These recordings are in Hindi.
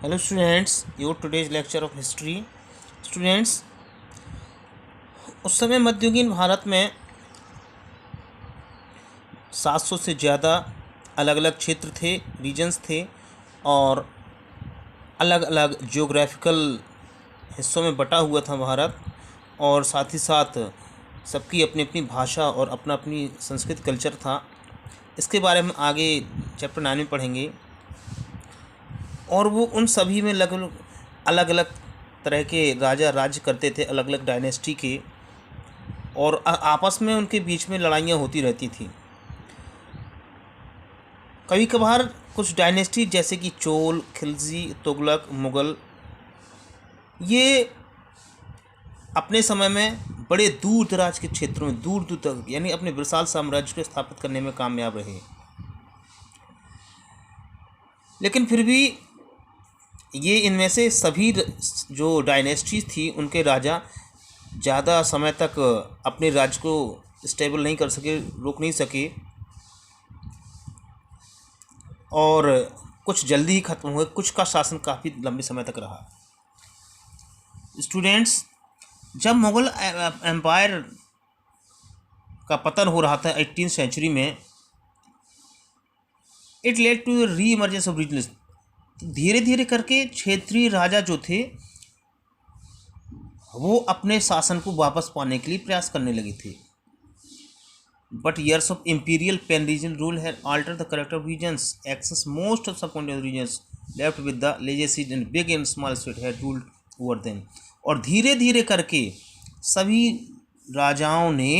Hello students, your today's lecture of history. Students, उस समय मध्ययुगीन भारत में 700 से ज़्यादा अलग अलग क्षेत्र थे, रीजन्स थे और अलग अलग जियोग्राफिकल हिस्सों में बटा हुआ था भारत। और साथ ही साथ सबकी अपनी अपनी भाषा और अपना अपनी संस्कृत कल्चर था। इसके बारे में आगे चैप्टर 9 में पढ़ेंगे। और वो उन सभी में अलग अलग तरह के राजा राज्य करते थे, अलग अलग डायनेस्टी के, और आपस में उनके बीच में लड़ाइयाँ होती रहती थी। कभी कभार कुछ डायनेस्टी जैसे कि चोल, खिलजी, तुगलक, मुग़ल, ये अपने समय में बड़े दूर दराज के क्षेत्रों में दूर दूर तक यानी अपने विशाल साम्राज्य को स्थापित करने में कामयाब रहे। लेकिन फिर भी ये इनमें से सभी जो डायनेस्टीज थी उनके राजा ज़्यादा समय तक अपने राज्य को स्टेबल नहीं कर सके, रोक नहीं सके, और कुछ जल्दी ही ख़त्म हुए। कुछ का शासन काफ़ी लंबे समय तक रहा। स्टूडेंट्स, जब मुग़ल एम्पायर का पतन हो रहा था 18वीं सेंचुरी में, it led to reemergence of regional. धीरे धीरे करके क्षेत्रीय राजा जो थे वो अपने शासन को वापस पाने के लिए प्रयास करने लगे थे। But years of imperial pan region rule had altered the character of regions. Access most of subcontinental regions left with the legacy and big and small state had ruled over them. और धीरे धीरे करके सभी राजाओं ने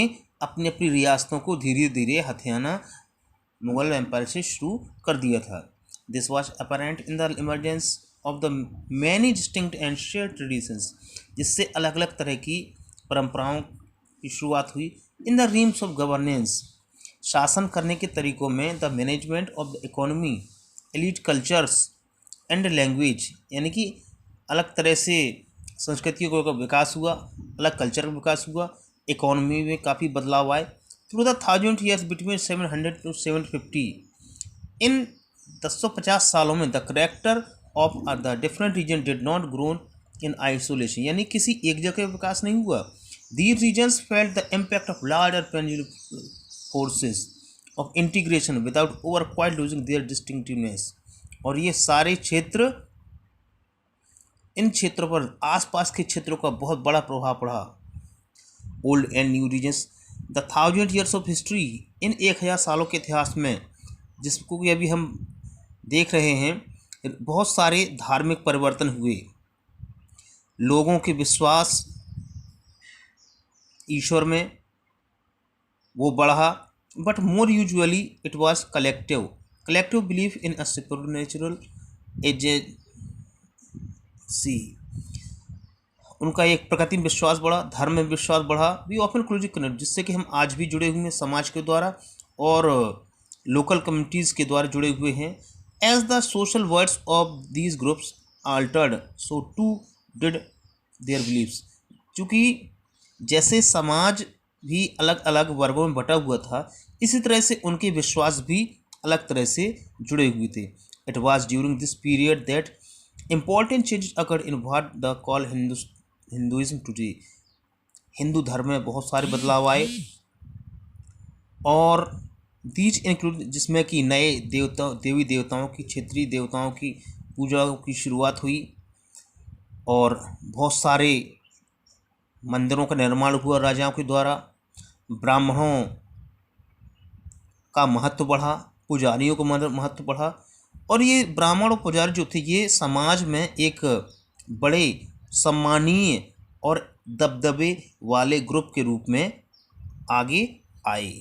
अपनी अपनी रियासतों को धीरे धीरे हथियाना मुग़ल एम्पायर से शुरू कर दिया था। This was apparent in the emergence of the many distinct and shared traditions, जिससे अलग अलग तरह की परंपराओं की शुरुआत हुई। In the reams of governance, शासन करने के तरीक़ों में, the management of the economy, elite cultures and language, यानी कि अलग तरह से संस्कृतियों का विकास हुआ, अलग कल्चर का विकास हुआ, इकोनॉमी में काफ़ी बदलाव आए। Through the 1000 years between 700 to 750, in 1050 सालों में the character of the different region did not grown in isolation, यानी किसी एक जगह विकास नहीं हुआ। These regions felt the impact of larger pendulum forces of integration without over quite losing their distinctiveness. और ये सारे क्षेत्र, इन क्षेत्रों पर आसपास के क्षेत्रों का बहुत बड़ा प्रभाव पड़ा। Old and new regions, the 1000 years of history, इन 1000 सालों के इतिहास में, जिसको कि अभी हम देख रहे हैं, बहुत सारे धार्मिक परिवर्तन हुए। लोगों के विश्वास ईश्वर में वो बढ़ा, but more usually it was collective belief in a supernatural agency. उनका एक प्रकृति में विश्वास बढ़ा, धर्म में विश्वास बढ़ा। वी ऑफन क्लोजली कनेक्ट, जिससे कि हम आज भी जुड़े हुए हैं समाज के द्वारा और लोकल कम्युनिटीज़ के द्वारा जुड़े हुए हैं। As the social words of these groups altered, so too did their beliefs. चूँकि जैसे समाज भी अलग अलग वर्गों में बटा हुआ था, इसी तरह से उनके विश्वास भी अलग तरह से जुड़े हुए थे। It was during this period that important changes occurred in what the call Hinduism today. Hindu धर्म में बहुत सारे बदलाव आए, और दीज इंक्लूड, जिसमें कि नए देवी देवताओं की, क्षेत्रीय देवताओं की पूजा की शुरुआत हुई, और बहुत सारे मंदिरों का निर्माण हुआ राजाओं के द्वारा। ब्राह्मणों का महत्व बढ़ा, पुजारियों का महत्व बढ़ा, और ये ब्राह्मण और पुजारी जो थे ये समाज में एक बड़े सम्मानीय और दबदबे वाले ग्रुप के रूप में आगे आए।